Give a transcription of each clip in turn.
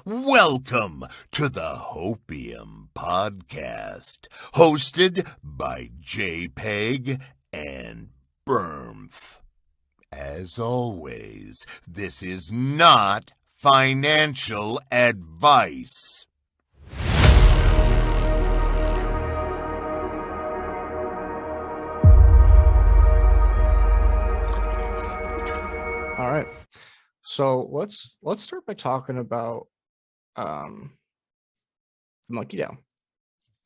Welcome to the Hopium Podcast, hosted by Jp3g and Burmpf. As always, this is not financial advice. All right. So let's start by talking about the monkey DAO.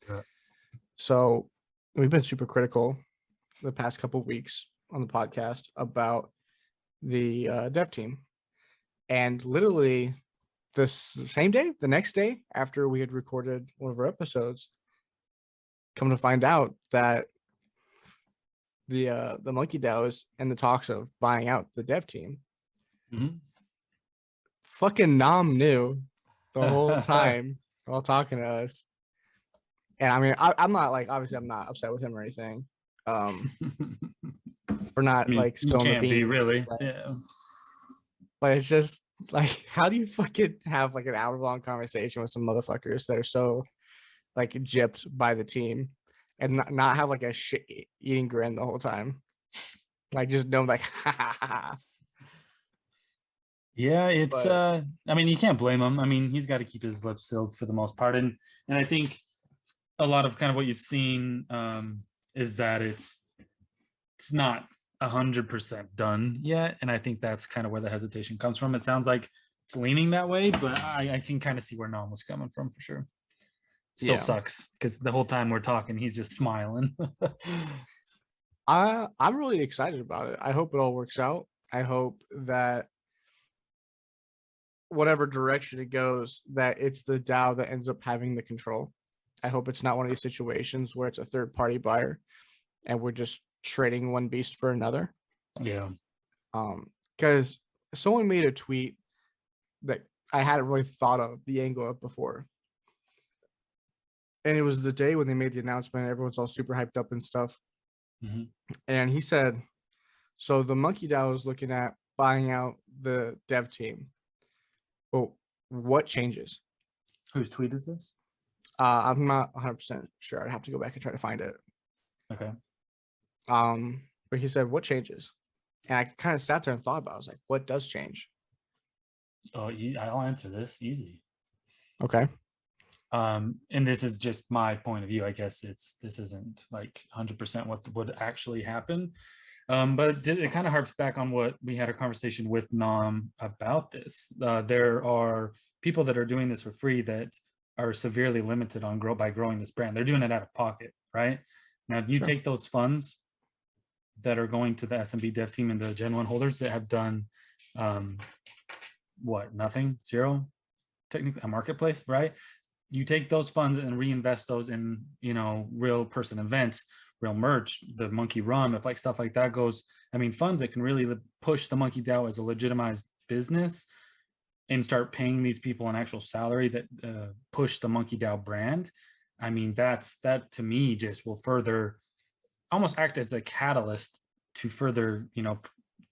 Yeah. So we've been super critical the past couple of weeks on the podcast about the dev team, and literally this same day, the next day after we had recorded one of our episodes, come to find out that the monkey DAO is in the talks of buying out the dev team. Mm-hmm. Fucking Nam knew the whole time while talking to us. And I mean, I'm not like, obviously I'm not upset with him or anything. We're not like you spilling the can't beans, be really. but, Yeah. but it's just like, how do you fucking have like an hour-long conversation with some motherfuckers that are so like gypped by the team and not have like a shit eating grin the whole time? Like just know like, ha ha ha. Yeah, it's But- I mean, you can't blame him. I mean, he's got to keep his lips sealed for the most part. And I think a lot of kind of what you've seen is that it's not 100% done yet. And I think that's kind of where the hesitation comes from. It sounds like it's leaning that way, but I can kind of see where Nam was coming from for sure. Still Yeah. sucks because the whole time we're talking, he's just smiling. I'm really excited about it. I hope it all works out. I hope that whatever direction it goes, that it's the DAO that ends up having the control. I hope it's not one of these situations where it's a third party buyer and we're just trading one beast for another. Yeah. Because someone made a tweet that I hadn't really thought of the angle of before. And it was the day when they made the announcement, everyone's all super hyped up and stuff. Mhm. And he said, so the monkey DAO is looking at buying out the dev team. Well, what changes? Whose tweet is this? I'm not 100% sure. I'd have to go back and try to find it. Okay. But he said, what changes? And I kind of sat there and thought about it. I was like, what does change? Oh, I'll answer this easy. Okay. And this is just my point of view. I guess this isn't like 100% what would actually happen. But it kind of harps back on what we had a conversation with Nam about this. There are people that are doing this for free that are severely limited on by growing this brand. They're doing it out of pocket, right? Now, you Sure. take those funds that are going to the SMB dev team and the Gen 1 holders that have done nothing, zero, technically a marketplace, right? You take those funds and reinvest those in, real person events, real merch, the monkey rum, if like stuff like that goes, I mean, funds that can really push the monkey DAO as a legitimized business and start paying these people an actual salary that push the monkey DAO brand. I mean, that to me just will further almost act as a catalyst to further,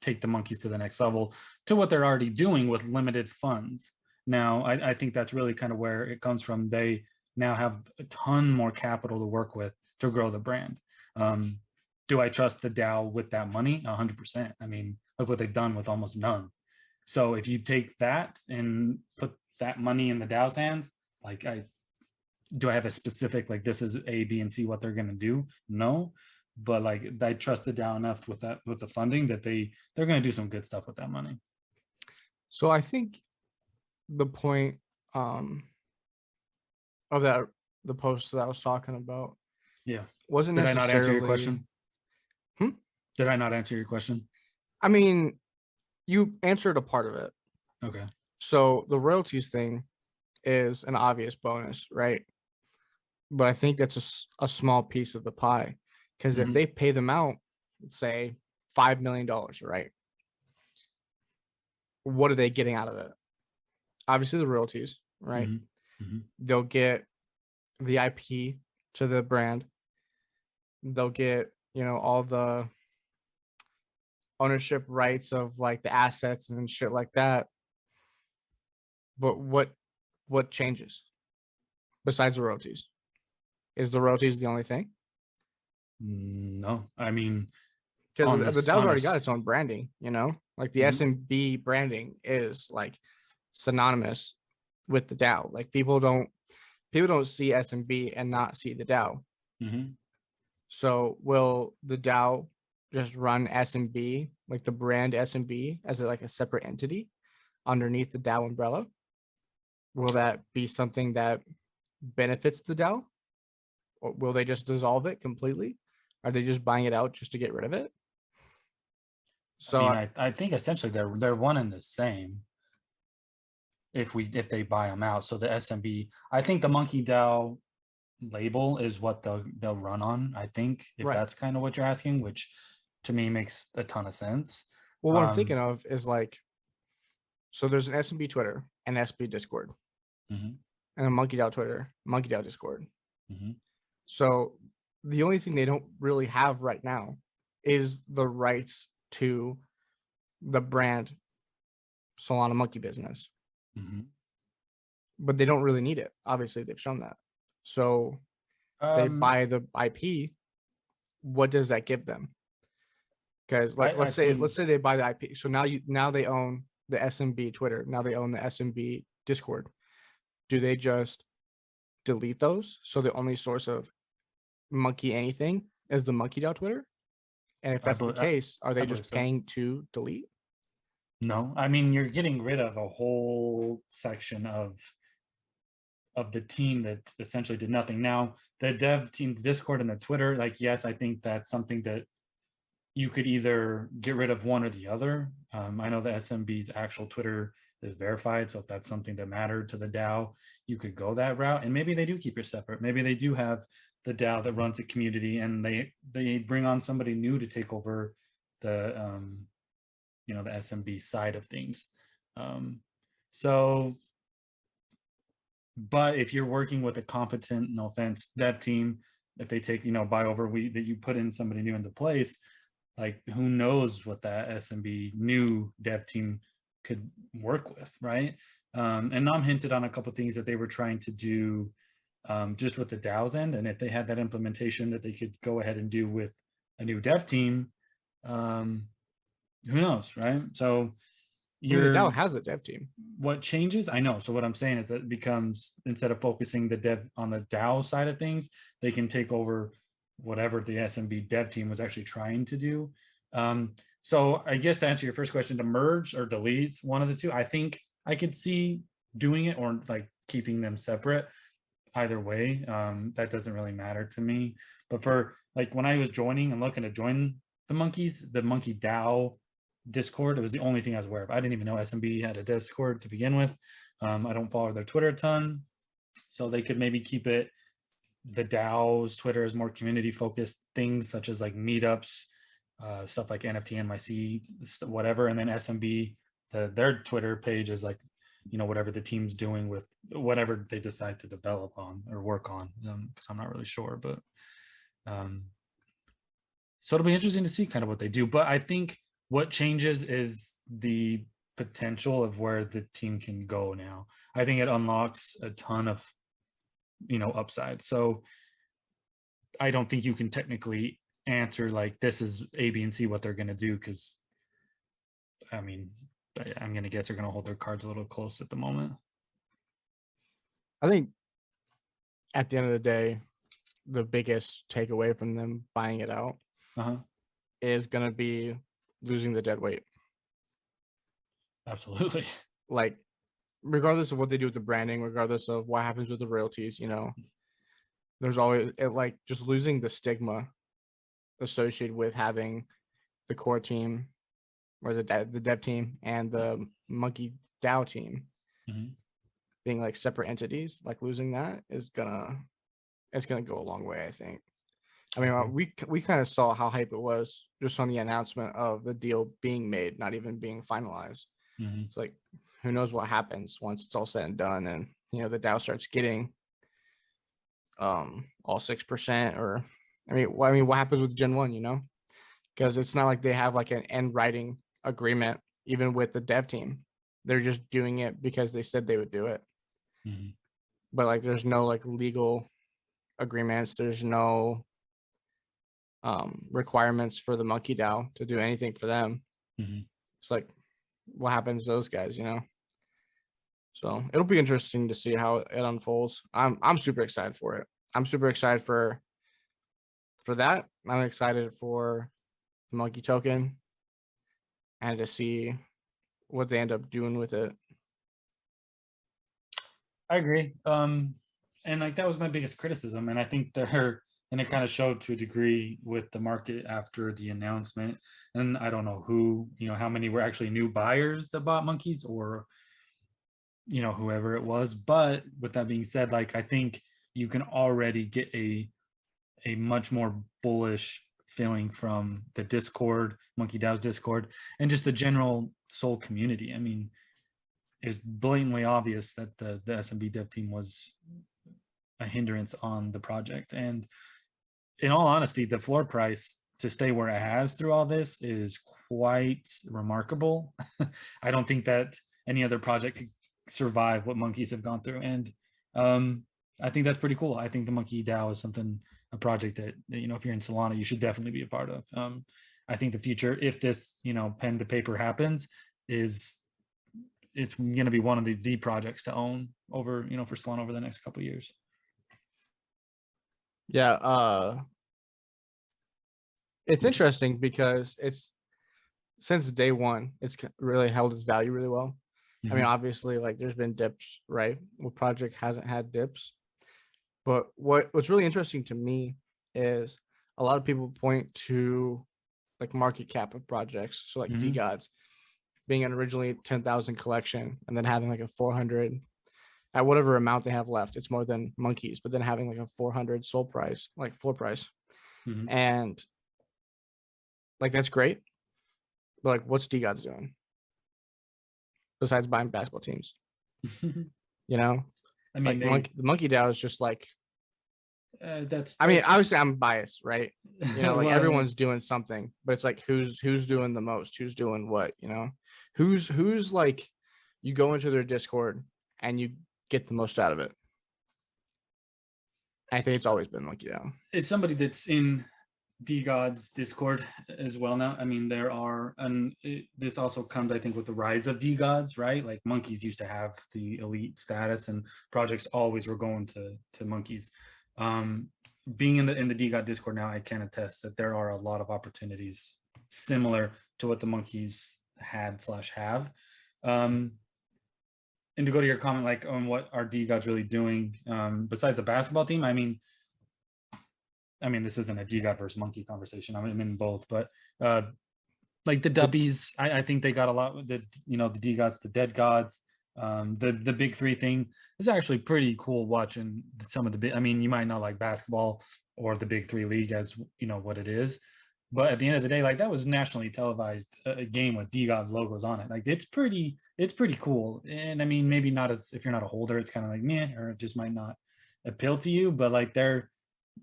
take the monkeys to the next level to what they're already doing with limited funds. Now, I think that's really kind of where it comes from. They now have a ton more capital to work with to grow the brand. Do I trust the DAO with that money? 100%. I mean, look what they've done with almost none. So if you take that and put that money in the DAO's hands, like do I have a specific, like this is A, B, and C, what they're going to do? No. But like I trust the DAO enough with the funding that they're going to do some good stuff with that money. So I think the point of the post that I was talking about, yeah, wasn't did necessarily. I not answer your question? Hmm? Did I not answer your question? I mean, you answered a part of it. Okay. So the royalties thing is an obvious bonus, right? But I think that's a small piece of the pie, because if they pay them out, say $5 million, right? What are they getting out of it? Obviously the royalties, right? They'll get the IP to the brand. They'll get, all the ownership rights of like the assets and shit like that. But what what changes besides the royalties? Is the royalties the only thing? No, I mean, Because on the this, DAO's on already got this, its own branding, you know, like the Mhm. SMB branding is like synonymous with the DAO. Like people don't see SMB and not see the DAO. Mhm. So will the DAO just run SMB, like the brand SMB, as like a separate entity underneath the DAO umbrella? Will that be something that benefits the DAO? Or will they just dissolve it completely? Are they just buying it out just to get rid of it? I So mean, I think essentially they're one and the same. If they buy them out, so the SMB, I think the Monkey DAO label is what they'll run on. I think if right. that's kind of what you're asking, which to me makes a ton of sense. Well, what I'm thinking of is like, so there's an SMB Twitter and SMB Discord, Mhm. and a Monkey DAO Twitter, Monkey DAO Discord. Mhm. So the only thing they don't really have right now is the rights to the brand Solana Monkey Business, Mhm. but they don't really need it. Obviously, they've shown that. So they buy the IP. What does that give them? Because I let's think say they buy the IP. So now they own the SMB Twitter. Now they own the SMB Discord. Do they just delete those? So the only source of monkey anything is the Monkey DAO Twitter? And if I, that's the bel- case, are I they believe just so. paying to delete? No, I mean you're getting rid of a whole section of the team that essentially did nothing. Now, the dev team, the Discord and the Twitter, like yes, I think that's something that you could either get rid of one or the other. I know the SMB's actual Twitter is verified, so if that's something that mattered to the DAO, you could go that route. And maybe they do keep it separate. Maybe they do have the DAO that runs the community, and they bring on somebody new to take over the the SMB side of things. So but if you're working with a competent, no offense, dev team, if they take, buy over that you put in somebody new into place, like who knows what that SMB new dev team could work with, right? And Nam hinted on a couple of things that they were trying to do just with the DAO's end, and if they had that implementation that they could go ahead and do with a new dev team, who knows, right? So I mean, the DAO you're has a dev team. what changes, I know. So what I'm saying is that it becomes, instead of focusing the dev on the DAO side of things, they can take over whatever the SMB dev team was actually trying to do. So I guess to answer your first question, to merge or delete one of the two, I think I could see doing it or like keeping them separate. Either way, that doesn't really matter to me. But for like when I was joining and looking to join the Monkey DAO Discord, it was the only thing I was aware of. I didn't even know SMB had a Discord to begin with. I don't follow their Twitter a ton, so they could maybe keep it, the DAO's Twitter is more community focused things such as like meetups, stuff like NFT, NYC, whatever, and then SMB, their Twitter page is like, whatever the team's doing with whatever they decide to develop on or work on, because I'm not really sure, but so it'll be interesting to see kind of what they do. But I think what changes is the potential of where the team can go now. I think it unlocks a ton of upside. So I don't think you can technically answer like this is A, B, and C what they're going to do, because I mean, I'm going to guess they're going to hold their cards a little close at the moment. I think at the end of the day, the biggest takeaway from them buying it out is going to be losing the dead weight. Absolutely. Like, regardless of what they do with the branding, regardless of what happens with the royalties, there's always like just losing the stigma associated with having the core team or the dev team and the Monkey DAO team being like separate entities. Like losing that is gonna go a long way, I think. I mean, we kind of saw how hype it was just on the announcement of the deal being made, not even being finalized. It's like, who knows what happens once it's all said and done, and the DAO starts getting all 6%, or I mean, what happens with Gen 1, because it's not like they have like an end writing agreement even with the dev team. They're just doing it because they said they would do it. Mhm. but like there's no like legal agreements. There's no requirements for the Monkey DAO to do anything for them. Mhm. It's like, what happens to those guys, you know? So it'll be interesting to see how it unfolds. I'm super excited for it. I'm super excited for that. I'm excited for the Monkey token and to see what they end up doing with it. I agree. And like that was my biggest criticism, and I think and it kind of showed to a degree with the market after the announcement. And I don't know who, how many were actually new buyers that bought monkeys, or whoever it was. But with that being said, like I think you can already get a much more bullish feeling from the Discord, Monkey DAO's Discord, and just the general Sol community. I mean, it's blatantly obvious that the SMB dev team was a hindrance on the project. And in all honesty, the floor price to stay where it has through all this is quite remarkable. I don't think that any other project could survive what monkeys have gone through. And I think that's pretty cool. I think the Monkey DAO is a project that, if you're in Solana, you should definitely be a part of. I think the future, if this, pen to paper happens, it's going to be one of the projects to own over, for Solana over the next couple of years. Yeah, it's interesting because it's since day one, it's really held its value really well. I mean, obviously, like there's been dips, right? What project hasn't had dips? But what's really interesting to me is a lot of people point to like market cap of projects. So like DGods being an originally 10,000 collection and then having like a 400 at whatever amount they have left. It's more than monkeys, but then having like a 400 soul price, like floor price. And like that's great. But like what's DGods doing besides buying basketball teams? You know, I mean, like the Monkey DAO is just like that's. I mean, obviously I'm biased, right? Like well, everyone's doing something, but it's like who's doing the most, who's doing what, who's like you go into their Discord and you get the most out of it. I think it's always been Monkey DAO. It's somebody that's in DGods Discord as well now. I mean, there are, and this also comes, I think, with the rise of DGods, right? Like monkeys used to have the elite status, and projects always were going to monkeys. Being in the DGod Discord now, I can attest that there are a lot of opportunities similar to what the monkeys had/have. And to go to your comment, like on what are DGods really doing besides the basketball team, I mean, this isn't a DGod versus monkey conversation. I'm in both, but like the Dubbies, I think they got a lot with the DGods, the Dead Gods, the big three thing is actually pretty cool watching some of the big. I mean, you might not like basketball or the big three league as what it is, but at the end of the day, like that was nationally televised a game with DGods logos on it. Like it's pretty cool. And I mean, maybe not if you're not a holder, it's kind of like meh, or it just might not appeal to you. But like they're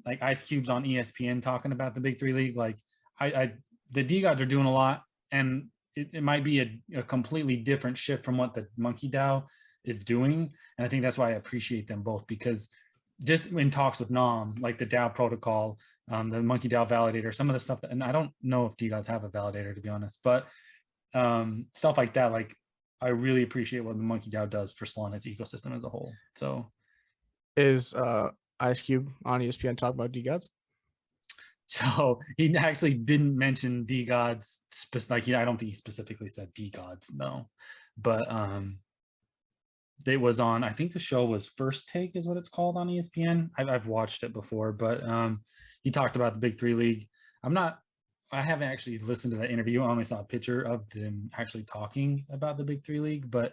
like Ice Cube's on ESPN talking about the big three league. Like the DGods are doing a lot, and it might be a completely different shift from what the Monkey DAO is doing. And I think that's why I appreciate them both, because just in talks with Nom, like the DAO protocol, the Monkey DAO validator, some of the stuff and I don't know if DGods have a validator, to be honest, but stuff like that, like I really appreciate what the Monkey DAO does for Solana's ecosystem as a whole. So is Ice Cube on ESPN talk about DGods? So he actually didn't mention DGods, like I don't think he specifically said DGods, no, but it was on, I think the show was First Take is what it's called on ESPN. I've watched it before, but he talked about the big three league. I haven't actually listened to that interview. I only saw a picture of them actually talking about the big three league, but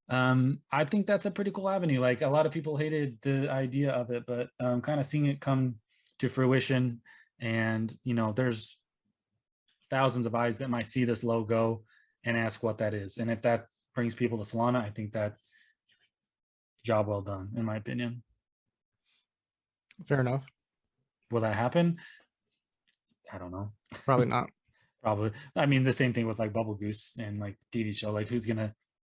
I think that's a pretty cool avenue. Like a lot of people hated the idea of it, but kind of seeing it come to fruition. And there's thousands of eyes that might see this logo and ask what that is, and if that brings people to Solana, I think that job well done, in my opinion. Fair enough. Will that happen? I don't know. Probably not. Probably. I mean, the same thing with like Bubble Goose and like TV show. Like, who's gonna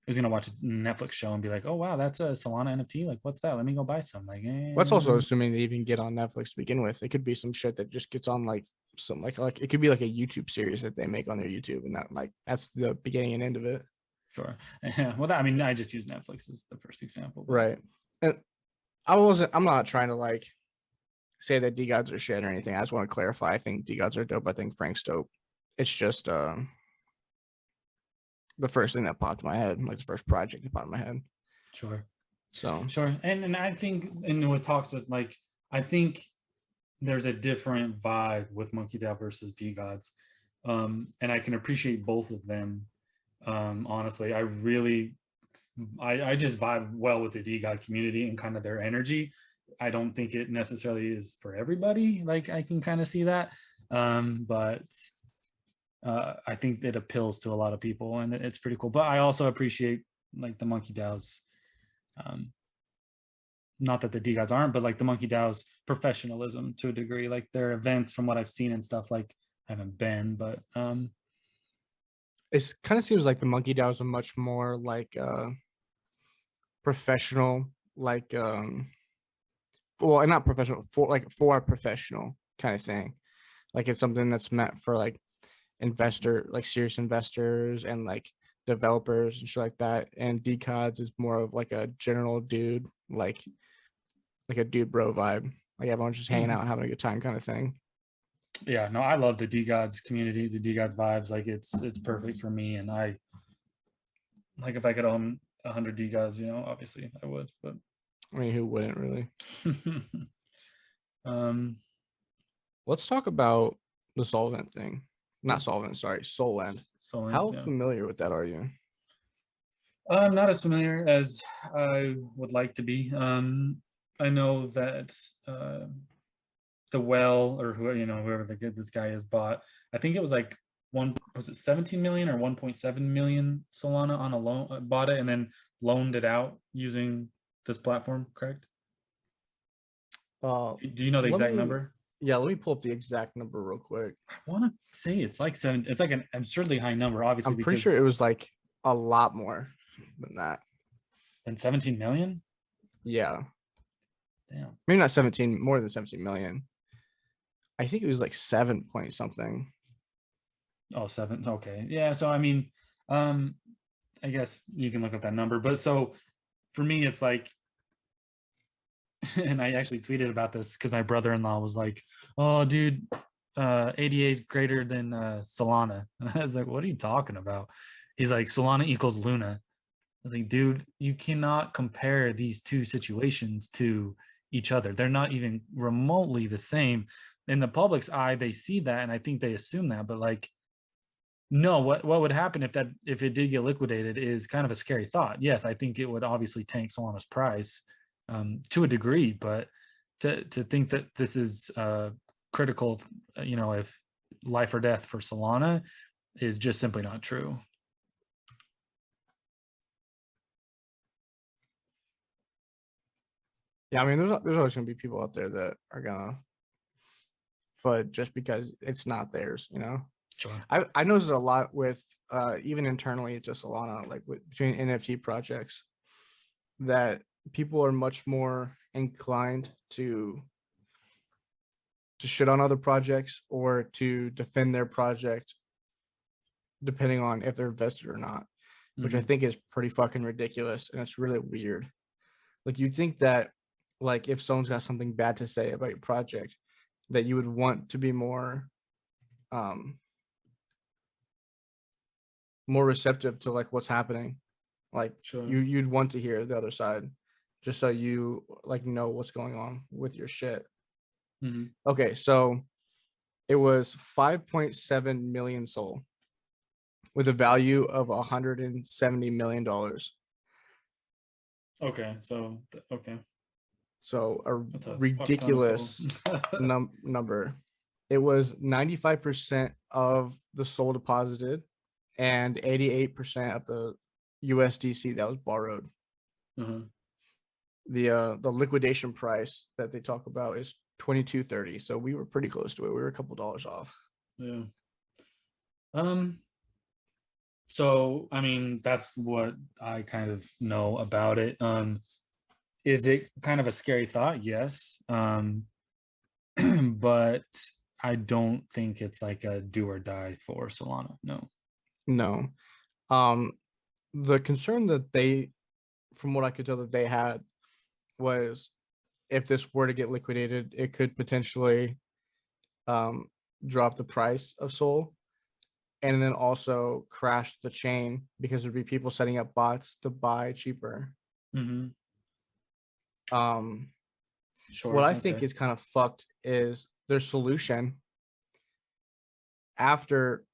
who's gonna watch a Netflix show and be like, oh wow, that's a Solana NFT. Like, what's that? Let me go buy some. Like, That's also assuming they even get on Netflix to begin with. It could be some shit that just gets on like some like it could be like a YouTube series that they make on their YouTube, and that like that's the beginning and end of it. Sure. Yeah. Well, I mean, I just use Netflix as the first example. But. Right. And I'm not trying to like say that DeGods are shit or anything. I just want to clarify. I think DeGods are dope. I think Frank's dope. It's just the first thing that popped in my head, like the first project that popped in my head. Sure. So Sure. And I think, and with talks with like, I think there's a different vibe with Monkey DAO versus DeGods. And I can appreciate both of them. Honestly, I just vibe well with the DeGod community and kind of their energy. I don't think it necessarily is for everybody. Like, I can kind of see that. But I think it appeals to a lot of people, and it's pretty cool. But I also appreciate like the Monkey DAO's, not that the DeGods aren't, but like the Monkey DAO's professionalism to a degree. Like their events, from what I've seen and stuff, like I haven't been, but it kind of seems like the Monkey DAO is a much more like professional, like well, not professional, for a professional kind of thing. Like it's something that's meant for like serious investors and like developers and shit like that. And DeGods is more of like a general dude, like a dude bro vibe. Like everyone's just hanging out, having a good time kind of thing. Yeah, no, I love the DeGods community, the DeGods vibes. Like it's perfect for me. And I like, if I could own 100 DeGods, you know, obviously I would, but I mean, who wouldn't really? Let's talk about the Solvent thing. Not Solvent, sorry, Solend. Solend, How yeah. familiar with that are you? I'm not as familiar as I would like to be. I know that the well, or whoever this guy is, bought, I think it was like 17 million or 1.7 million Solana on a loan, bought it and then loaned it out using this platform, correct? Do you know the exact number? Yeah, let me pull up the exact number real quick. I want to say it's like it's like an absurdly high number, obviously. I'm pretty sure it was like a lot more than that. Than 17 million? Yeah. Damn. Maybe not 17, more than 17 million. I think it was like 7 point something. Oh, 7. Okay. Yeah. So, I mean, I guess you can look up that number. But so for me, it's like, and I actually tweeted about this because my brother-in-law was like, oh, dude, ADA is greater than Solana. And I was like, what are you talking about? He's like, Solana equals Luna. I was like, dude, you cannot compare these two situations to each other. They're not even remotely the same. In the public's eye, they see that, and I think they assume that. But like, no, what would happen if it did get liquidated is kind of a scary thought. Yes, I think it would obviously tank Solana's price to a degree, but to think that this is critical, if life or death for Solana, is just simply not true. Yeah, I mean, there's always gonna be people out there that are gonna FUD just because it's not theirs, you know. Sure. I noticed it a lot with even internally to Solana, like between NFT projects, that people are much more inclined to shit on other projects or to defend their project depending on if they're invested or not, which I think is pretty fucking ridiculous, and it's really weird. Like, you'd think that, like, if someone's got something bad to say about your project, that you would want to be more more receptive to like what's happening. Like, Sure. you'd want to hear the other side just so you like know what's going on with your shit. Okay, so it was 5.7 million SOL with a value of $170 million. Okay, so So a that's a ridiculous number. It was 95% of the SOL deposited and 88% of the USDC that was borrowed. The liquidation price that they talk about is 22.30. So we were pretty close to it. We were a couple dollars off. Yeah. So, I mean, that's what I kind of know about it. Is it kind of a scary thought? Yes. But I don't think it's like a do or die for Solana. No. No. The concern that they, from what I could tell, that they had was if this were to get liquidated, it could potentially drop the price of Sol, and then also crash the chain because there'd be people setting up bots to buy cheaper. Mm-hmm. Sure. What I think okay. is kind of fucked is their solution after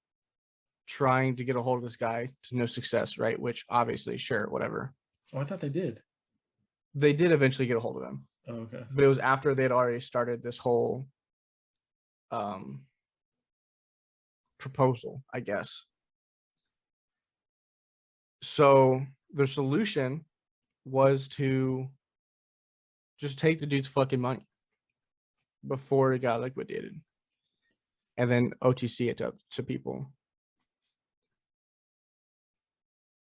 trying to get a hold of this guy to no success, right? Which obviously, sure, whatever. Oh, I thought they did. They did eventually get a hold of him, Oh, okay. but it was after they'd already started this whole proposal, I guess. So the solution was to just take the dude's fucking money before it got liquidated and then OTC it to people.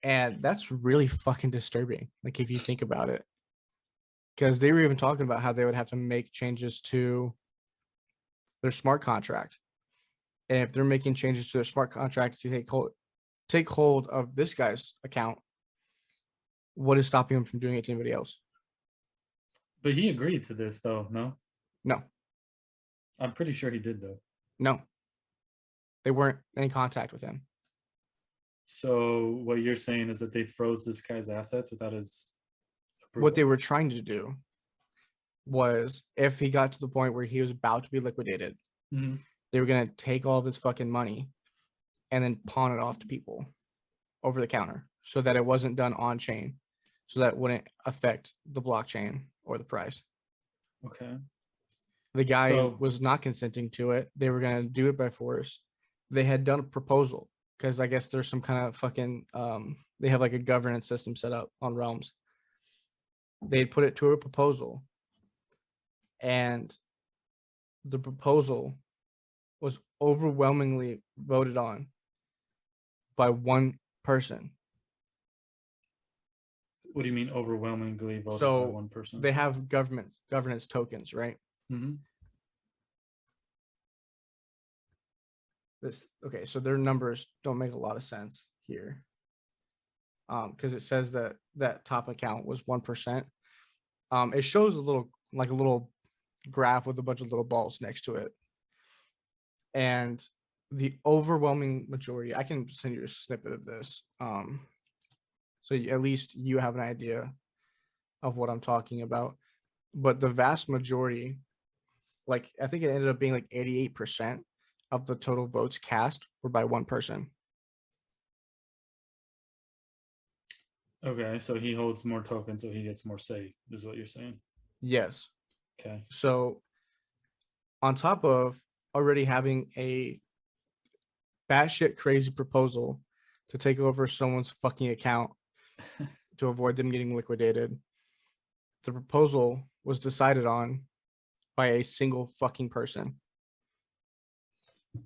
And that's really fucking disturbing. Like, if you think about it, because they were even talking about how they would have to make changes to their smart contract. And if they're making changes to their smart contract to take hold of this guy's account, what is stopping him from doing it to anybody else? But he agreed to this, though. No, No, I'm pretty sure he did, though. no. They weren't in contact with him. So what you're saying is that they froze this guy's assets without his approval? What they were trying to do was, if he got to the point where he was about to be liquidated, Mhm. they were going to take all of his fucking money and then pawn it off to people over the counter so that it wasn't done on chain, so that it wouldn't affect the blockchain or the price. Okay. The guy So- was not consenting to it. They were going to do it by force. They had done a proposal because I guess there's some kind of fucking they have like a governance system set up on Realms. They put it to a proposal, and the proposal was overwhelmingly voted on by one person. What do you mean overwhelmingly voted So by one person? they have governance tokens, right? Mhm. Okay, so their numbers don't make a lot of sense here. Because it says that that top account was 1%. It shows a little graph with a bunch of little balls next to it. And the overwhelming majority, I can send you a snippet of this. So at least you have an idea of what I'm talking about. But the vast majority, like I think it ended up being like 88% of the total votes cast were by one person. Okay, so he holds more tokens, so he gets more say, is what you're saying. Yes. Okay. So on top of already having a batshit crazy proposal to take over someone's fucking account to avoid them getting liquidated, the proposal was decided on by a single fucking person.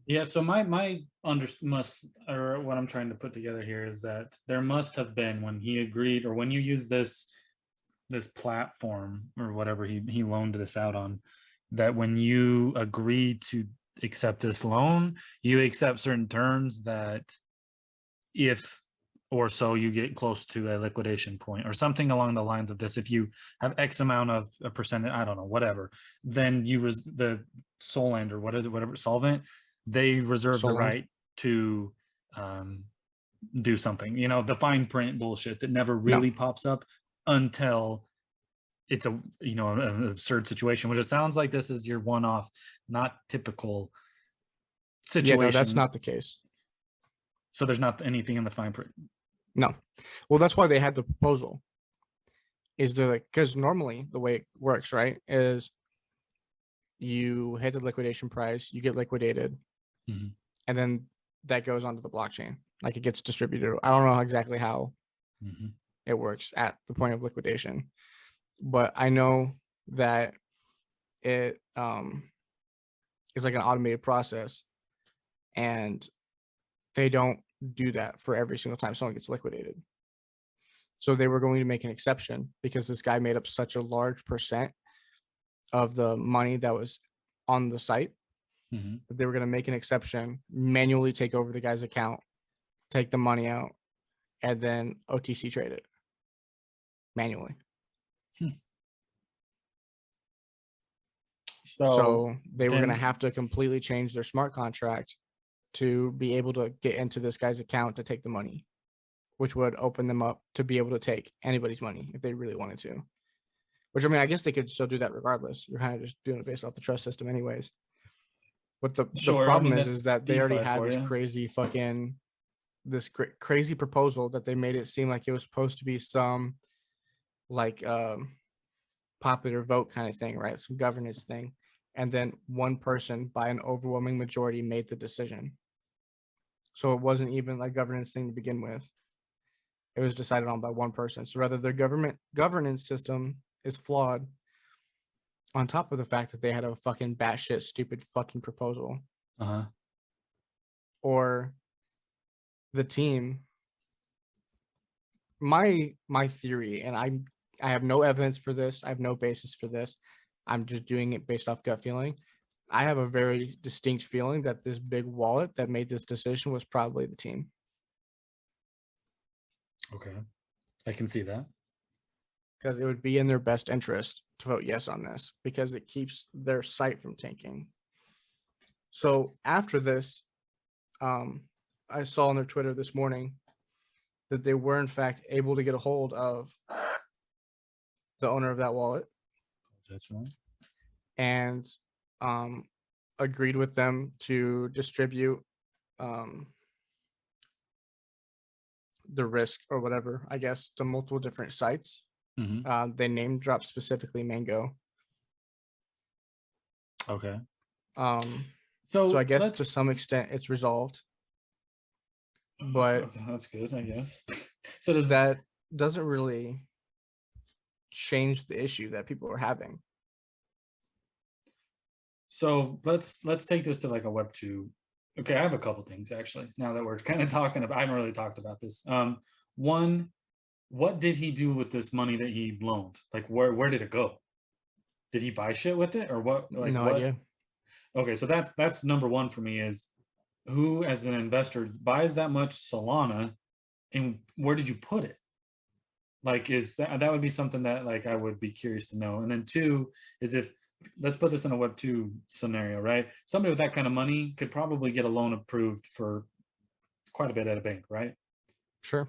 Yeah, so my must, or what I'm trying to put together here is that there must have been, when he agreed, or when you use this platform or whatever he loaned this out on, that when you agree to accept this loan, you accept certain terms that if or so you get close to a liquidation point or something along the lines of this. If you have X amount of a percentage, I don't know, whatever, then the Solend, or what is it, whatever, solvent, they reserve the Solend. right to do something, you know, the fine print bullshit that never really pops up until it's a, you know, an absurd situation, which it sounds like this is your one-off, not typical situation. Yeah, no, that's not the case. So there's not anything in the fine print. No. Well, that's why they had the proposal. Is they're like, because normally the way it works, right, is you hit the liquidation price, you get liquidated, Mhm. and then that goes onto the blockchain. Like, it gets distributed. I don't know exactly how Mhm. it works at the point of liquidation, but I know that it is like an automated process, and they don't do that for every single time someone gets liquidated. So they were going to make an exception because this guy made up such a large percent of the money that was on the site that they were going to make an exception, manually take over the guy's account, take the money out, and then OTC trade it manually. So they were going to have to completely change their smart contract to be able to get into this guy's account to take the money, which would open them up to be able to take anybody's money if they really wanted to. Which, I mean, I guess they could still do that regardless. You're kind of just doing it based off the trust system anyways. But the problem is that they already had this crazy fucking, crazy proposal that they made it seem like it was supposed to be some like popular vote kind of thing, right? Some governance thing. And then one person by an overwhelming majority made the decision. So it wasn't even like governance thing to begin with. It was decided on by one person. So rather their governance system is flawed on top of the fact that they had a fucking batshit stupid fucking proposal. Or the team, my theory, and I have no evidence for this, I have no basis for this, I'm just doing it based off gut feeling. I have a very distinct feeling that this big wallet that made this decision was probably the team. Okay, I can see that. Because it would be in their best interest to vote yes on this because it keeps their site from tanking. So after this, I saw on their Twitter this morning that they were in fact able to get a hold of the owner of that wallet. That's right. And agreed with them to distribute the risk or whatever, I guess, to multiple different sites. They name dropped specifically Mango. Okay. So I guess to some extent it's resolved. But okay, that's good, I guess. So that doesn't really change the issue that people are having. So let's take this to like a Web 2. Okay, I have a couple things actually. Now that we're kind of talking about, I haven't really talked about this. One, what did he do with this money that he loaned? Like where did it go? Did he buy shit with it or what? Like no what? idea. Okay, so that's number one for me is who as an investor buys that much Solana and where did you put it? Like is that would be something that like I would be curious to know. And then two is if let's put this in a Web 2 scenario, right? Somebody with that kind of money could probably get a loan approved for quite a bit at a bank, right? Sure.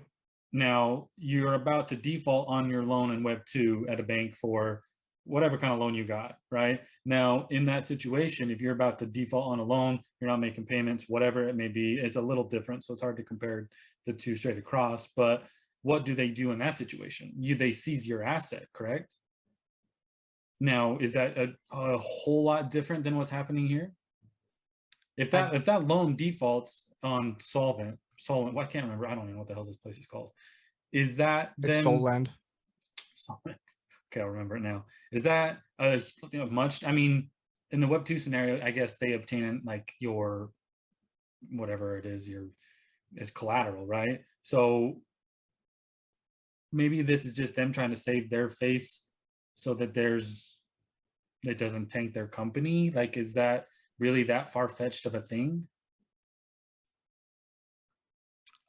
Now you're about to default on your loan in Web 2 at a bank for whatever kind of loan you got, right? Now in that situation, if you're about to default on a loan, you're not making payments, whatever it may be, it's a little different. So it's hard to compare the two straight across, but what do they do in that situation? They seize your asset, correct? Now, is that a whole lot different than what's happening here? If that loan defaults on Solend, well, I can't remember. I don't even know what the hell this place is called. Is that it's Solend? Okay, I'll remember it now. Is that much? I mean, in the Web 2 scenario, I guess they obtain like your whatever it is, is collateral, right? So maybe this is just them trying to save their face so that it doesn't tank their company. Like, is that really that far-fetched of a thing?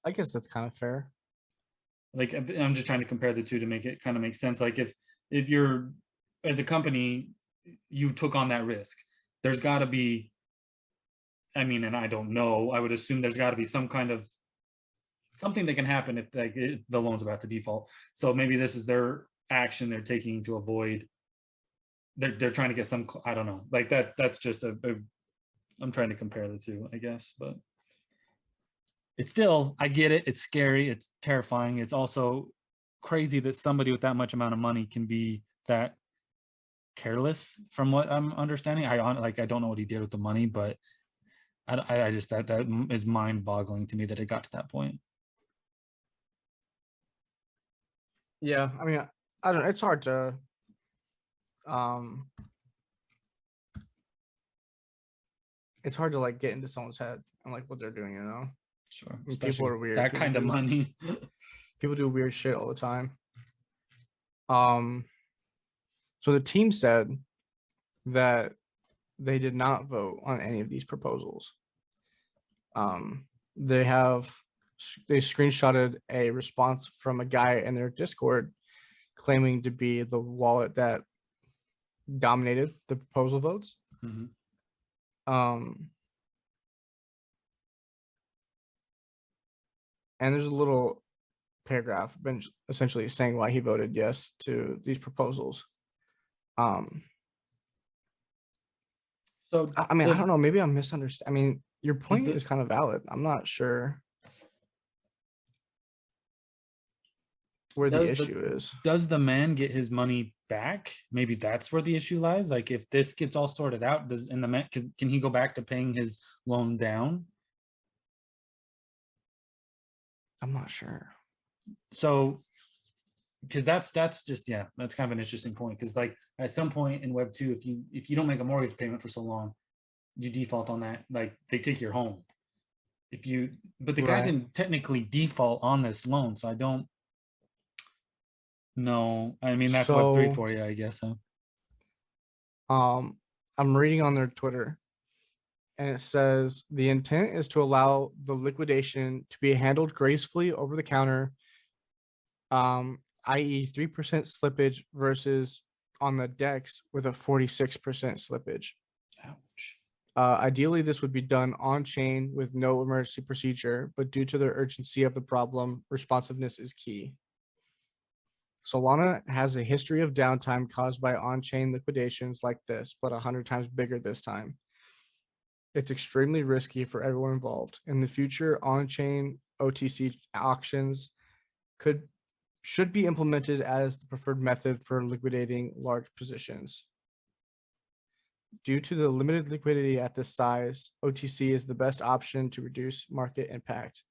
I guess that's kind of fair. Like, I'm just trying to compare the two to make it kind of make sense. Like if you're, as a company, you took on that risk, there's got to be, I mean, and I don't know, I would assume there's got to be some kind of something that can happen if like the loan's about to default. So maybe this is their action they're taking to avoid, they're trying to get some, I don't know, like that's just I'm trying to compare the two, I guess, but it's still, I get it, it's scary, it's terrifying, it's also crazy that somebody with that much amount of money can be that careless from what I'm understanding. I don't know what he did with the money, but I just that is mind-boggling to me that it got to that point. Yeah, I mean, I don't know, it's hard to it's hard to like get into someone's head and like what they're doing, you know. Sure. People Especially are weird. that People kind of do- money. People do weird shit all the time. So the team said that they did not vote on any of these proposals. They screenshotted a response from a guy in their Discord claiming to be the wallet that dominated the proposal votes. Mhm. And there's a little paragraph essentially saying why he voted yes to these proposals. So I mean, I don't know. Maybe I'm misunderstanding. I mean, your point the- is kind of valid. I'm not sure where the issue is. Does the man get his money back? Maybe that's where the issue lies. Like if this gets all sorted out, and the man can he go back to paying his loan down? I'm not sure. So because that's just that's kind of an interesting point, because like at some point in Web 2, if you don't make a mortgage payment for so long, you default on that, like they take your home. But the guy Right. didn't technically default on this loan, so I don't know. I mean, that's Web 3 So, for you, I guess. Huh? I'm reading on their Twitter, and it says the intent is to allow the liquidation to be handled gracefully over the counter, i.e., 3% slippage versus on the DEX with a 46% slippage. Ouch. Ideally, this would be done on chain with no emergency procedure, but due to the urgency of the problem, responsiveness is key. Solana has a history of downtime caused by on-chain liquidations like this, but 100 times bigger this time. It's extremely risky for everyone involved. In the future, on-chain OTC auctions should be implemented as the preferred method for liquidating large positions. Due to the limited liquidity at this size, OTC is the best option to reduce market impact.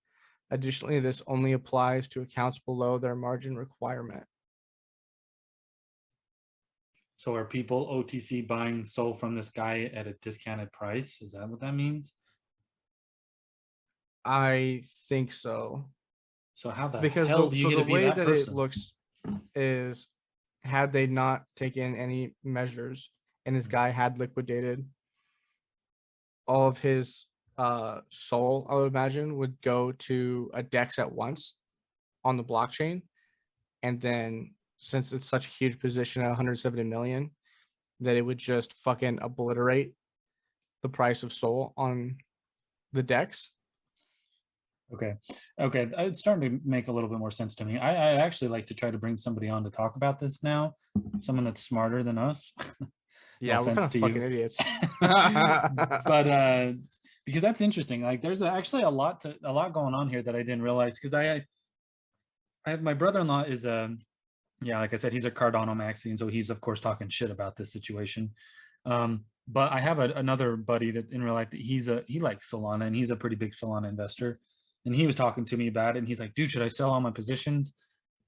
Additionally, this only applies to accounts below their margin requirement. So are people OTC buying SOL from this guy at a discounted price? Is that what that means? I think so. So how the Because hell do you get the to be way that that person? it looks is, had they not taken any measures and this guy had liquidated, all of his SOL, I would imagine, would go to a DEX at once on the blockchain. And then since it's such a huge position at 170 million, that it would just fucking obliterate the price of SOL on the DEX. Okay. It's starting to make a little bit more sense to me. I'd actually like to try to bring somebody on to talk about this now, someone that's smarter than us. Yeah, we're kind of fucking idiots. But because that's interesting. Like there's actually a lot going on here that I didn't realize, because I have my brother-in-law is like I said, he's a Cardano maxi, and so he's of course talking shit about this situation. But I have another buddy that in real life, he likes Solana, and he's a pretty big Solana investor. And he was talking to me about it, and he's like, dude, should I sell all my positions?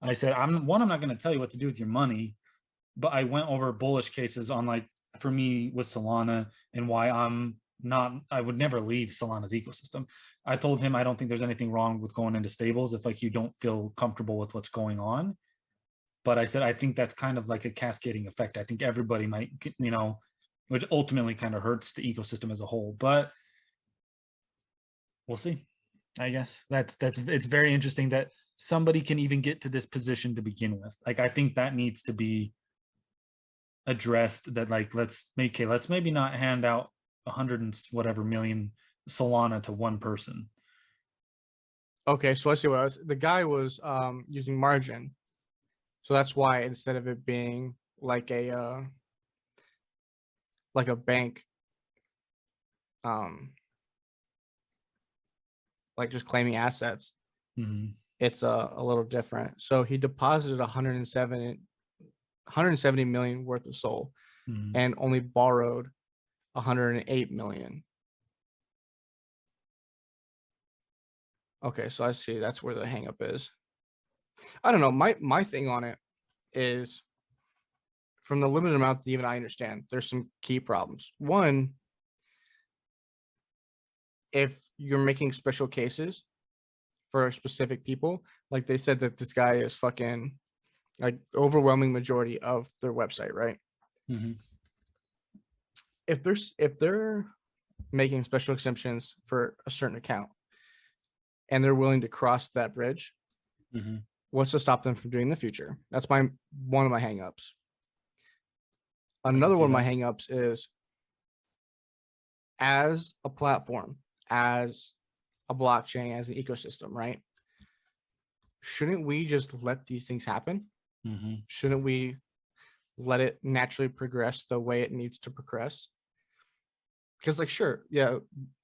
I said, I'm not going to tell you what to do with your money, but I went over bullish cases on, like, for me with Solana, and why I would never leave Solana's ecosystem. I told him I don't think there's anything wrong with going into stables if like you don't feel comfortable with what's going on. But I said, I think that's kind of like a cascading effect. I think everybody might, which ultimately kind of hurts the ecosystem as a whole, but we'll see. I guess it's very interesting that somebody can even get to this position to begin with. Like, I think that needs to be addressed, that like, let's maybe not hand out 100 and whatever million Solana to one person. Okay, so I see what the guy was using margin. So that's why instead of it being like a bank, like just claiming assets, it's a little different. So he deposited 170 million worth of SOL and only borrowed 108 million. Okay, so I see that's where the hangup is. I don't know. My thing on it is, from the limited amount that even I understand, there's some key problems. One, if you're making special cases, for specific people. Like they said that this guy is fucking like overwhelming majority of their website, right? Mm-hmm. If they're making special exemptions for a certain account and they're willing to cross that bridge, Mm-hmm. what's to stop them from doing in the future? That's one of my hangups. I can Another see one of my that. hangups is, as a platform, as a blockchain, as an ecosystem, right? Shouldn't we just let these things happen? Mm-hmm. Shouldn't we let it naturally progress the way it needs to progress? Because, like, sure, yeah,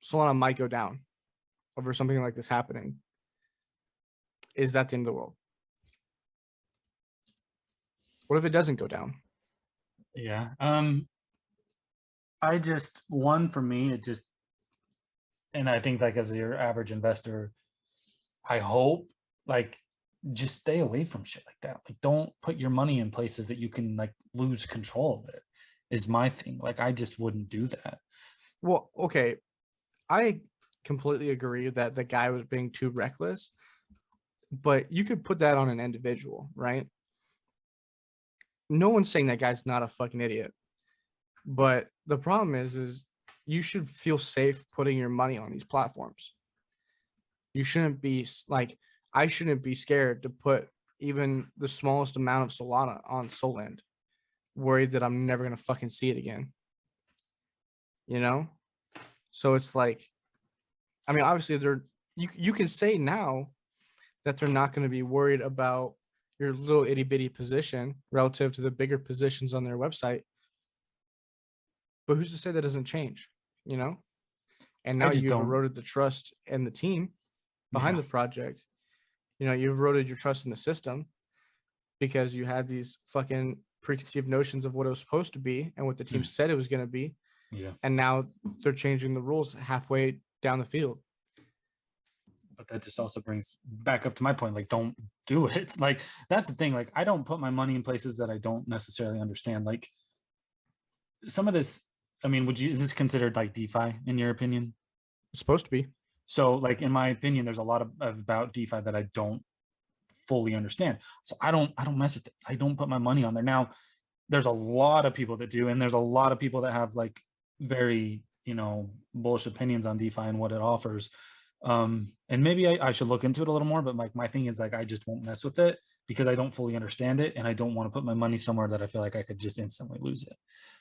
Solana might go down over something like this happening. Is that the end of the world? What if it doesn't go down? Yeah. I just, one, for me, it just, and I think like as your average investor, I hope like just stay away from shit like that. Like don't put your money in places that you can like lose control of it, is my thing. Like I just wouldn't do that. Well, okay, I completely agree that the guy was being too reckless, but you could put that on an individual, right? No one's saying that guy's not a fucking idiot, but the problem is you should feel safe putting your money on these platforms. You shouldn't be like, I shouldn't be scared to put even the smallest amount of Solana on Solend, worried that I'm never gonna fucking see it again. You know? So it's like, I mean, obviously you can say now that they're not going to be worried about your little itty bitty position relative to the bigger positions on their website. But who's to say that doesn't change, you know? And I now just you've don't. eroded the trust in the team behind Yeah. the project. You know, you've eroded your trust in the system because you had these fucking preconceived notions of what it was supposed to be and what the team said it was going to be. Yeah. And now they're changing the rules halfway down the field. But that just also brings back up to my point, like don't do it. Like that's the thing. Like I don't put my money in places that I don't necessarily understand. Like some of this, I mean, is this considered like DeFi in your opinion? It's supposed to be. So like in my opinion, there's a lot of about DeFi that I don't fully understand. So I don't mess with it. I don't put my money on there. Now there's a lot of people that do, and there's a lot of people that have like very, bullish opinions on DeFi and what it offers. And maybe I should look into it a little more, but like my thing is like I just won't mess with it because I don't fully understand it, and I don't want to put my money somewhere that I feel like I could just instantly lose it.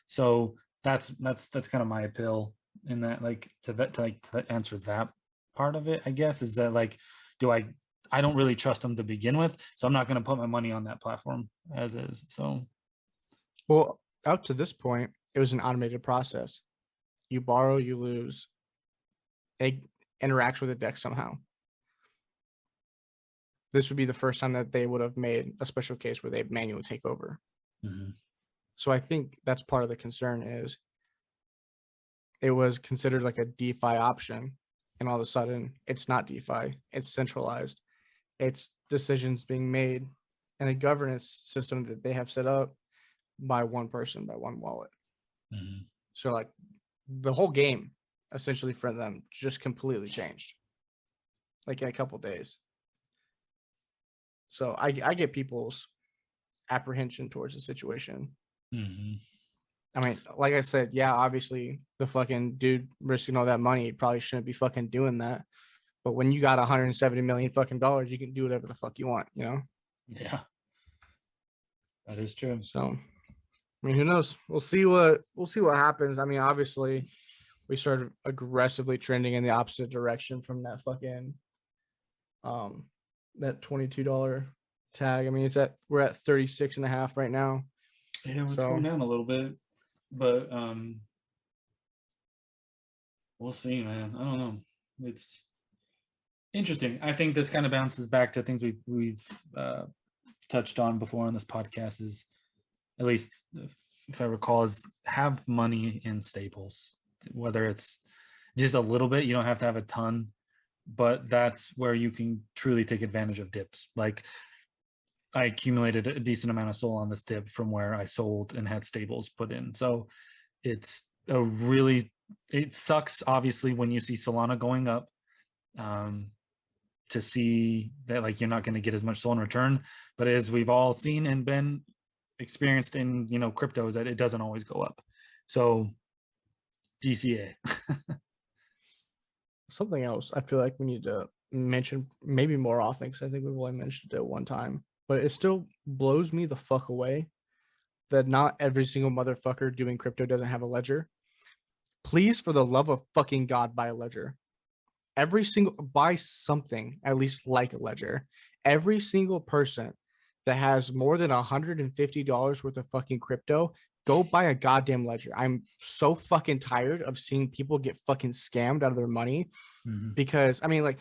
So that's kind of my appeal in that, like to answer that part of it, I guess, is that like, I don't really trust them to begin with, so I'm not going to put my money on that platform as is. So Well, up to this point, it was an automated process. You borrow, you lose. It interacts with the deck somehow. This would be the first time that they would have made a special case where they manually take over. mm-hmm. So I think that's part of the concern is it was considered like a DeFi option, and all of a sudden it's not DeFi. It's centralized. It's decisions being made and a governance system that they have set up by one person, by one wallet. Mm-hmm. So like the whole game essentially for them just completely changed like in a couple days. So I get people's apprehension towards the situation. Mm-hmm. I mean, like I said, yeah, obviously the fucking dude risking all that money probably shouldn't be fucking doing that. But when you got 170 million fucking dollars, you can do whatever the fuck you want, Yeah, that is true. So I mean, who knows? We'll see what happens. I mean, obviously, we started aggressively trending in the opposite direction from that fucking that $22 tag. I mean, we're at 36.5 right now. Yeah, it's going down a little bit, but we'll see, man. I don't know. It's interesting. I think this kind of bounces back to things we've touched on before on this podcast, is, at least if I recall, is have money in staples, whether it's just a little bit. You don't have to have a ton, but that's where you can truly take advantage of dips. Like I accumulated a decent amount of SOL on this dip from where I sold and had stables put in. So it sucks obviously when you see Solana going up. to see that like you're not going to get as much SOL in return. But as we've all seen and been experienced in, you know, crypto, is that it doesn't always go up. So DCA. Something else I feel like we need to mention maybe more often, because I think we've only mentioned it one time, but it still blows me the fuck away that not every single motherfucker doing crypto doesn't have a ledger. Please, for the love of fucking God, buy a ledger. Buy something at least like a ledger. Every single person that has more than $150 worth of fucking crypto, go buy a goddamn ledger. I'm so fucking tired of seeing people get fucking scammed out of their money. Because I mean, like,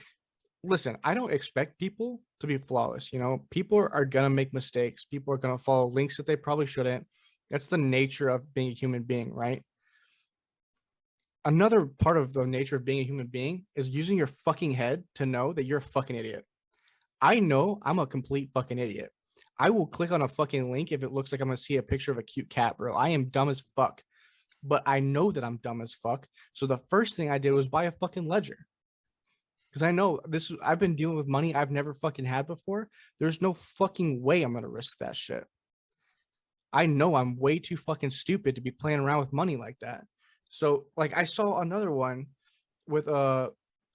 listen, I don't expect people to be flawless. You know, people are gonna make mistakes. People are gonna follow links that they probably shouldn't. That's the nature of being a human being, right? Another part of the nature of being a human being is using your fucking head to know that you're a fucking idiot. I know I'm a complete fucking idiot. I will click on a fucking link if it looks like I'm gonna see a picture of a cute cat, bro. I am dumb as fuck, but I know that I'm dumb as fuck. So the first thing I did was buy a fucking ledger. Because I know I've been dealing with money I've never fucking had before. There's no fucking way I'm gonna risk that shit. I know I'm way too fucking stupid to be playing around with money like that. So like I saw another one with a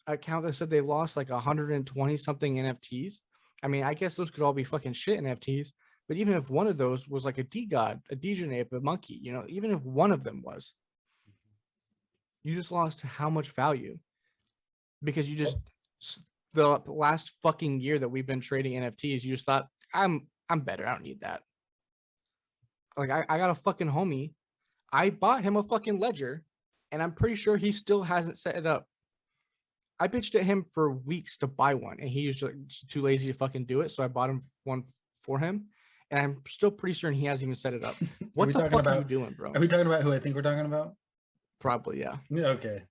account that said they lost like 120 something NFTs. I mean, I guess those could all be fucking shit NFTs, but even if one of those was like a D-God, a Degenerate, a monkey, you know, even if one of them was, you just lost how much value? Because you just, the last fucking year that we've been trading NFTs, you just thought, I'm better, I don't need that. Like I got a fucking homie, I bought him a fucking ledger, and I'm pretty sure he still hasn't set it up. I bitched at him for weeks to buy one, and he was like, too lazy to fucking do it. So I bought him one for him, and I'm still pretty certain he hasn't even set it up. What the fuck are you doing, bro? Are we talking about who I think we're talking about? Probably, yeah. Yeah. Okay.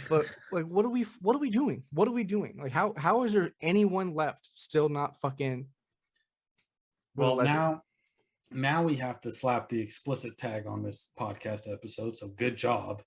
But like, what are we doing? What are we doing? Like, how is there anyone left still not fucking? Well, now we have to slap the explicit tag on this podcast episode. So good job.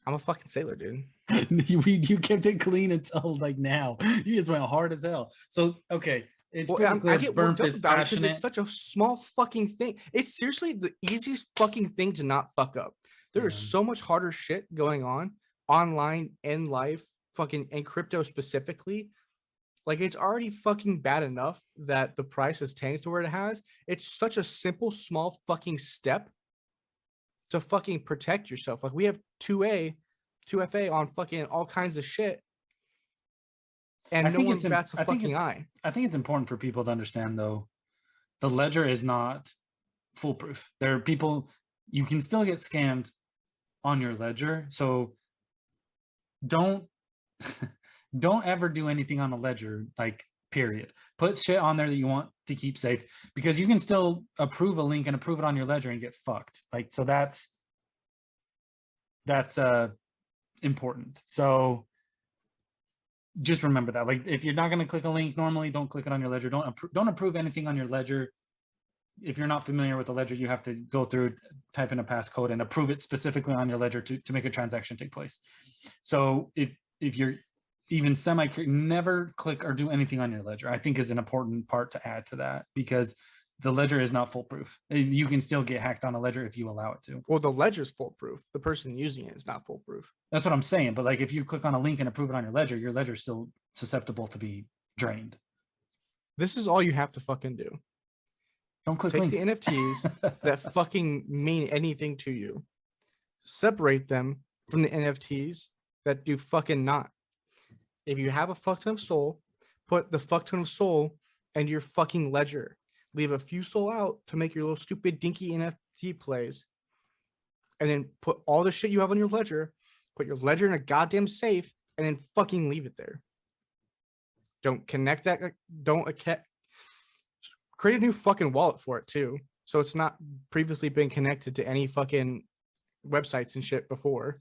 I'm a fucking sailor, dude. you kept it clean until like now. You just went hard as hell. So okay, it's well, pretty clear I get Burmpf worked up is about it because passionate. it's such a small fucking thing. It's seriously the easiest fucking thing to not fuck up. There is so much harder shit going on online, in life, fucking in crypto specifically. Like, it's already fucking bad enough that the price has tanked to where it has. It's such a simple, small fucking step to fucking protect yourself. Like, we have 2FA on fucking all kinds of shit, and no one bats a fucking eye. I think it's important for people to understand, though, the ledger is not foolproof. There are people, you can still get scammed on your ledger. So don't ever do anything on a ledger, like, period. Put shit on there that you want to keep safe, because you can still approve a link and approve it on your ledger and get fucked. Like, so that's important. So just remember that. Like, if you're not going to click a link normally, don't click it on your ledger. Don't approve anything on your ledger. If you're not familiar with the ledger, you have to go through, type in a passcode and approve it specifically on your ledger to make a transaction take place. So if you're even never click or do anything on your ledger, I think is an important part to add to that, because the ledger is not foolproof. You can still get hacked on a ledger if you allow it to. Well, the ledger's foolproof. The person using it is not foolproof. That's what I'm saying. But like, if you click on a link and approve it on your ledger's still susceptible to be drained. This is all you have to fucking do. Don't click Take links. the NFTs that fucking mean anything to you. Separate them from the NFTs that do fucking not. If you have a fuck ton of SOL, put the fuck ton of SOL into your fucking ledger. Leave a few SOL out to make your little stupid dinky NFT plays. And then put all the shit you have on your ledger, put your ledger in a goddamn safe, and then fucking leave it there. Don't connect that. Create a new fucking wallet for it too, so it's not previously been connected to any fucking websites and shit before.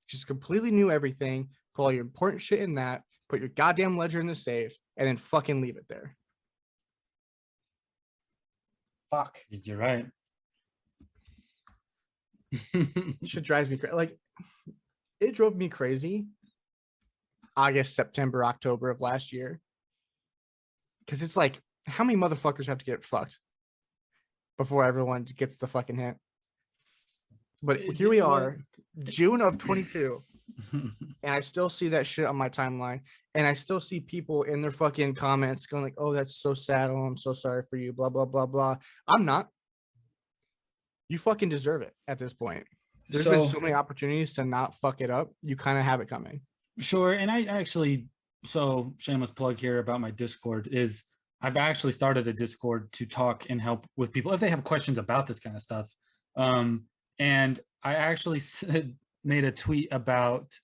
Just completely new everything. Put all your important shit in that. Put your goddamn ledger in the safe, and then fucking leave it there. Fuck, you're right. Shit drives me crazy. Like, it drove me crazy August, September, October of last year. Because it's like, how many motherfuckers have to get fucked before everyone gets the fucking hint? But here we are, June of 22, and I still see that shit on my timeline, and I still see people in their fucking comments going like, "Oh, that's so sad. Oh, I'm so sorry for you." Blah blah blah blah. I'm not. You fucking deserve it at this point. There's been so many opportunities to not fuck it up. You kind of have it coming. Sure, and I actually, so shameless plug here about my Discord is I've actually started a Discord to talk and help with people if they have questions about this kind of stuff. And I actually made a tweet about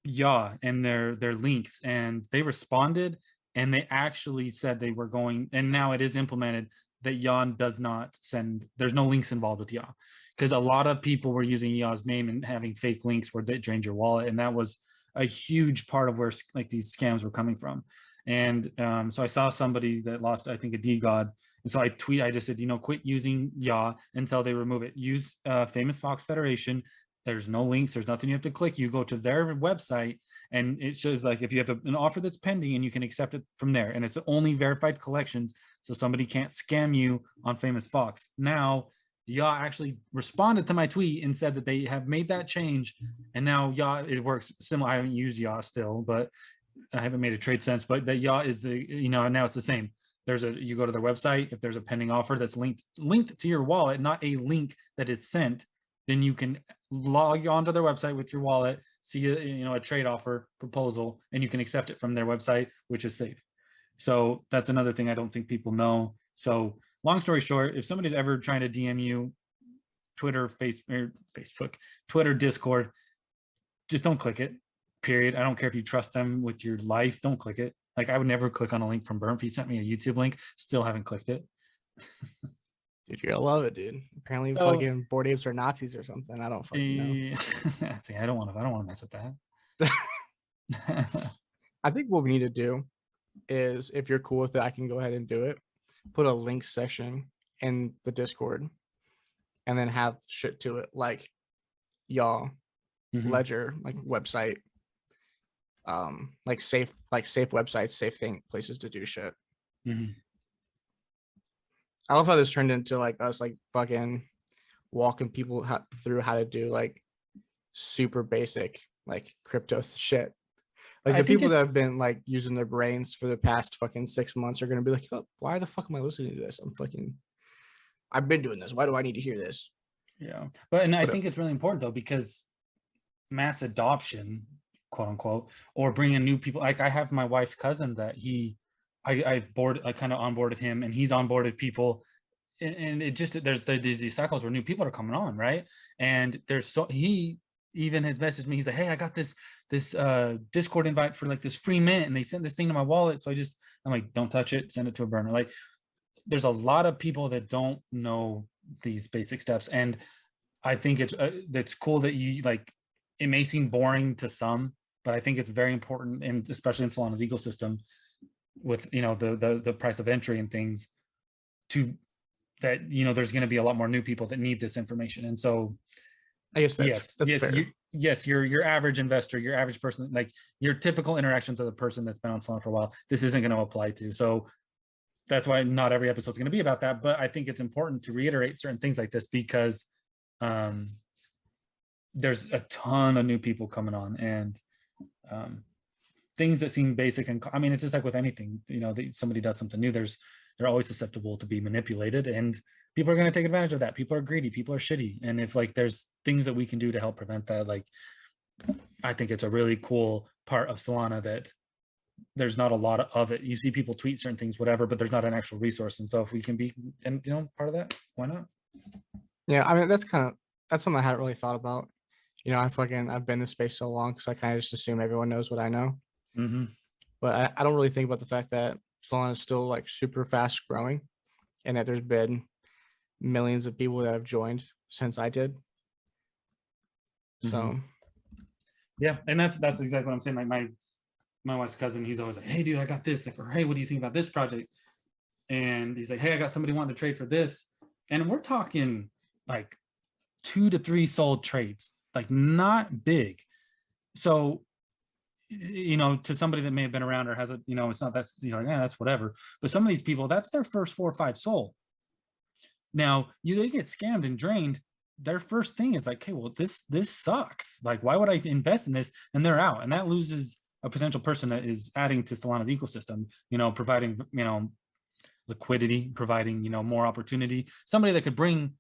Yaw and their links, and they responded, and they actually said they were going, and now it is implemented that Yaw does not send, there's no links involved with Yaw, because a lot of people were using Yaw's name and having fake links where they drained your wallet, and that was a huge part of where like these scams were coming from. And so I saw somebody that lost, I think, a DGOD, and so I just said, quit using Yaw until they remove it. Use Famous Fox Federation. There's no links, there's nothing you have to click. You go to their website, and it shows like if you have an offer that's pending, and you can accept it from there, and it's only verified collections, so somebody can't scam you on Famous Fox. Now Yaw actually responded to my tweet and said that they have made that change, and now Yaw, it works similar. I haven't used Yaw still, but I haven't made a trade sense, but that Yaw is the, now it's the same. You go to their website, if there's a pending offer that's linked to your wallet, not a link that is sent, then you can log onto their website with your wallet, see a trade offer proposal, and you can accept it from their website, which is safe. So that's another thing I don't think people know. So long story short, if somebody's ever trying to DM you, Twitter, Facebook, Twitter, Discord, just don't click it, period. I don't care if you trust them with your life, don't click it. Like, I would never click on a link from Burmpf. He sent me a YouTube link, still haven't clicked it. Dude, you're gonna love it, dude. Apparently, fucking Bored Apes are Nazis or something. I don't fucking know. See, I don't want to mess with that. I think what we need to do is, if you're cool with it, I can go ahead and do it. Put a link section in the Discord, and then have shit to it like Yaw, Ledger, like website, like safe websites, safe places to do shit. I love how this turned into like us like fucking walking people through how to do like super basic like crypto shit. Like the people that have been like using their brains for the past fucking 6 months are gonna be like, oh, why the fuck am I listening to this? I've been doing this. Why do I need to hear this? Yeah, but I think it's really important though, because mass adoption, quote unquote, or bringing new people. Like I have my wife's cousin that I kind of onboarded him, and he's onboarded people, and it just there's these cycles where new people are coming on, right? And he even has messaged me. He's like, hey, I got this Discord invite for like this free mint, and they sent this thing to my wallet, so I'm like, don't touch it, send it to a burner. Like, there's a lot of people that don't know these basic steps, and I think it's cool that you like. It may seem boring to some, but I think it's very important, and especially in Solana's ecosystem, with the price of entry and things, there's going to be a lot more new people that need this information. And so I guess that's fair. Your average investor, your average person, like your typical interactions with a person that's been on Solana for a while, this isn't going to apply to. So that's why not every episode is going to be about that, but I think it's important to reiterate certain things like this, because there's a ton of new people coming on, and things that seem basic, and I mean, it's just like with anything, somebody does something new, they're always susceptible to be manipulated, and people are going to take advantage of that. People are greedy, people are shitty, and if like there's things that we can do to help prevent that, like I think it's a really cool part of Solana that there's not a lot of it. You see people tweet certain things, whatever, but there's not an actual resource, and so if we can be part of that, why not? Yeah, I mean, that's something I hadn't really thought about. I've been in this space so long, so I kind of just assume everyone knows what I know. But I don't really think about the fact that Solana is still like super fast growing, and that there's been millions of people that have joined since I did. So yeah, and that's exactly what I'm saying. Like my wife's cousin, he's always like, hey dude, I got this, like, or hey, what do you think about this project? And he's like, hey, I got somebody wanting to trade for this, and we're talking like 2 to 3 sold trades like not big. So, you know, to somebody that may have been around or has a, you know, it's not, that's, you know, yeah, that's whatever. But some of these people, that's their first 4 or 5 sold. Now they get scammed and drained. Their first thing is like, okay, well, this sucks. Like, why would I invest in this? And they're out, and that loses a potential person that is adding to Solana's ecosystem, you know, providing, you know, liquidity, providing, you know, more opportunity, somebody that could bring,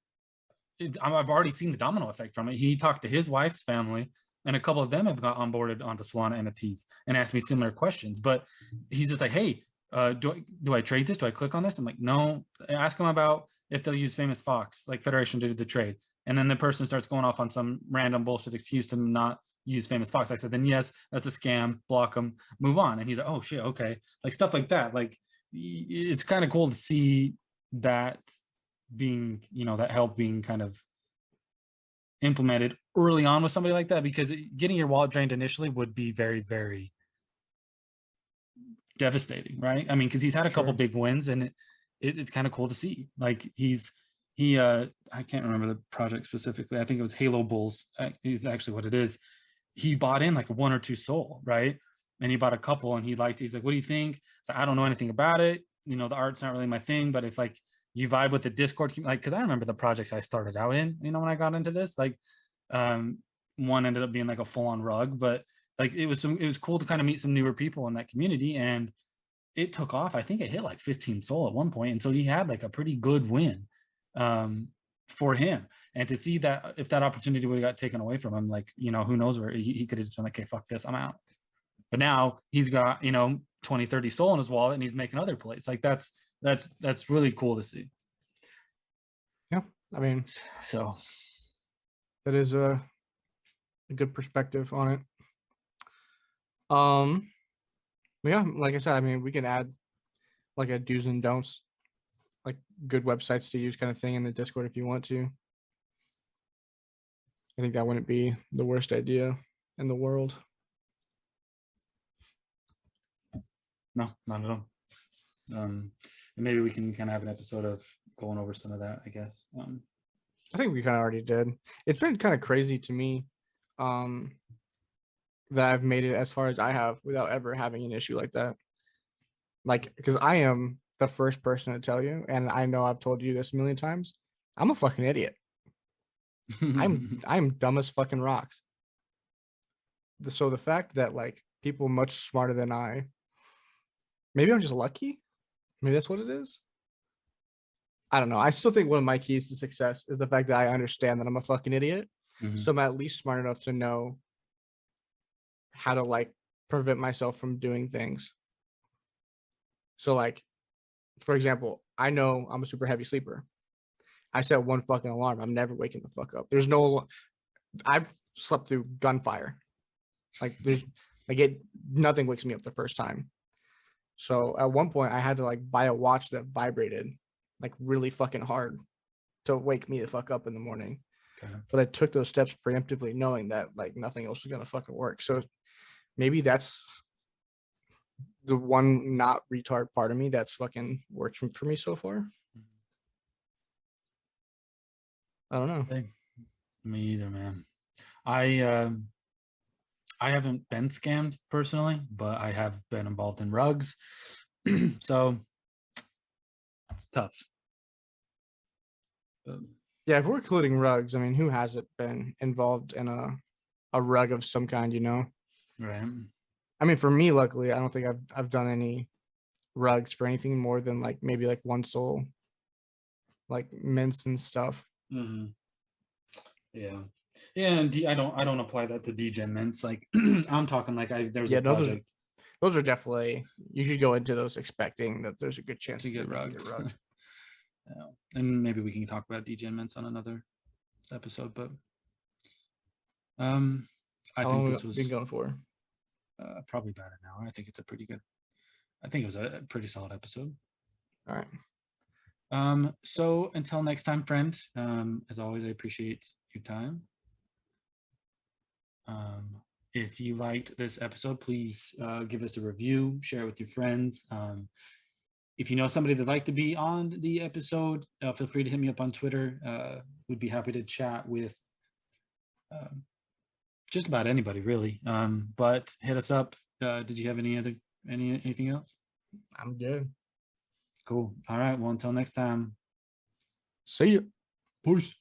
I've already seen the domino effect from it. He talked to his wife's family, and a couple of them have got onboarded onto Solana NFTs and asked me similar questions. But he's just like, hey, do I trade this? Do I click on this? I'm like, no. Ask him about if they'll use Famous Fox, like Federation, to do the trade. And then the person starts going off on some random bullshit excuse to not use Famous Fox. I said, then yes, that's a scam. Block them, move on. And he's like, oh shit, okay, like stuff like that. Like, it's kind of cool to see that being, you know, that help being kind of implemented early on with somebody like that, because getting your wallet drained initially would be very, very devastating, right? I mean, because he's had a couple big wins, and it's kind of cool to see. Like I can't remember the project specifically. I think it was Halo Bulls is actually what it is. He bought in like 1 or 2 SOL, right? And he bought a couple, and he's like, what do you think? So I don't know anything about it. You know, the art's not really my thing, but if like you vibe with the Discord, like, because I remember the projects I started out in, you know, when I got into this, like one ended up being like a full-on rug, but like it was cool to kind of meet some newer people in that community, and it took off. I think it hit like 15 SOL at one point, and so he had like a pretty good win for him. And to see that, if that opportunity would have got taken away from him, like, you know, who knows where he could have just been like, okay, fuck this, I'm out. But now he's got, you know, 20, 30 SOL in his wallet, and he's making other plays. Like that's really cool to see. Yeah, I mean, so that is a good perspective on it. Yeah, like I said, I mean, we can add like a do's and don'ts, like good websites to use kind of thing in the Discord if you want to. I think that wouldn't be the worst idea in the world. No, not at all. And maybe we can kind of have an episode of going over some of that, I guess. I think we kind of already did. It's been kind of crazy to me that I've made it as far as I have without ever having an issue like that. Like, because I am the first person to tell you, and I know I've told you this a million times, I'm a fucking idiot. I'm dumb as fucking rocks. So the fact that like people much smarter than I, maybe I'm just lucky. Maybe that's what it is. I don't know. I still think one of my keys to success is the fact that I understand that I'm a fucking idiot. So I'm at least smart enough to know how to like prevent myself from doing things. So like, for example, I know I'm a super heavy sleeper. I set one fucking alarm. I'm never waking the fuck up. I've slept through gunfire. Like nothing wakes me up the first time. So at one point I had to like buy a watch that vibrated like really fucking hard to wake me the fuck up in the morning. Okay. But I took those steps preemptively knowing that like nothing else was gonna fucking work. So maybe that's the one not retard part of me that's fucking worked for me so far. I don't know. Hey, me either, man. I haven't been scammed personally, but I have been involved in rugs. So it's tough. Yeah, if we're including rugs, I mean, who hasn't been involved in a rug of some kind, you know? Right. I mean, for me, luckily, I don't think I've done any rugs for anything more than like maybe like 1 SOL, like mints and stuff. Mm-hmm. Yeah. Yeah, and I don't apply that to degen mints. Like I'm talking like there's a project. Those are definitely, you should go into those expecting that there's a good chance to get rugged. Yeah. And maybe we can talk about degen mints on another episode, but I think this was been going for probably about an hour. I think it's I think it was a pretty solid episode. All right. So until next time, friend, as always, I appreciate your time. If you liked this episode, please give us a review, share it with your friends. If you know somebody that'd like to be on the episode, feel free to hit me up on Twitter. We'd be happy to chat with just about anybody really. But hit us up. Did you have anything else? I'm good. Cool. All right. Well, until next time. See you. Peace.